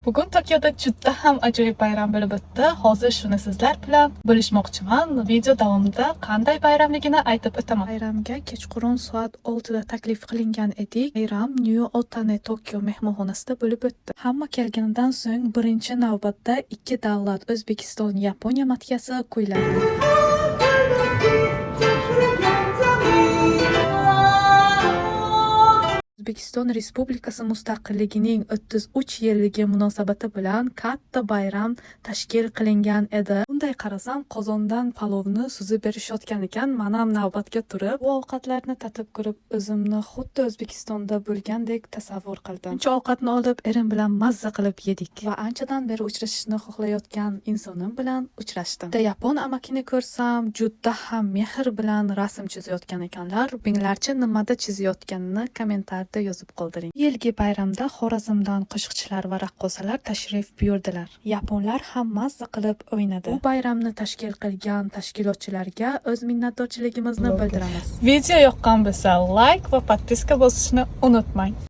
Bugun Tokioda juda ham ajoyib bayram bo'lib o'tdi. Hozir shuni sizlar bilan bo'lishmoqchiman. Video davomida qanday bayramligini aytib o'taman. Bayramga kechqurun soat 6 da taklif qilingan edik. Bayram New Otane Tokyo mehmonxonasida bo'lib o'tdi. Hamma kelganidan so'ng birinchi navbatda ikki davlat O'zbekiston, Yaponiya madhiyasi kuylandi. O'zbekiston Respublikasi mustaqilligining 33 yilligi munosabati bilan katta bayram tashkil qilingan edi. Bunday qarasam, qozondan palovni suzib berishayotgan ekan. Men ham navbatga turib, bu ovqatlarni tatib ko'rib, o'zimni xuddi O'zbekistonda bo'lgandek tasavvur qildim. Shuncha ovqatni olib, erim bilan mazza qilib yedik va anchadan beri uchrashishni xohlayotgan insonim bilan uchrashdim. Yapon amakini ko'rsam, juda ham mehr bilan rasm chizayotgan ekanlar. Binglarcha nimada chizayotganini kommentarda yozib qoldiring. Yilgi bayramda Xorazmdan qo'shiqchilar va raqqosalar tashrif buyurdilar. Yaponlar ham mazza qilib o'ynadi. Bu bayramni tashkil qilgan tashkilotchilarga o'z minnatdorchiligimizni bildiramiz. Video yoqqan bo'lsa, like va podpiska bosishni unutmang.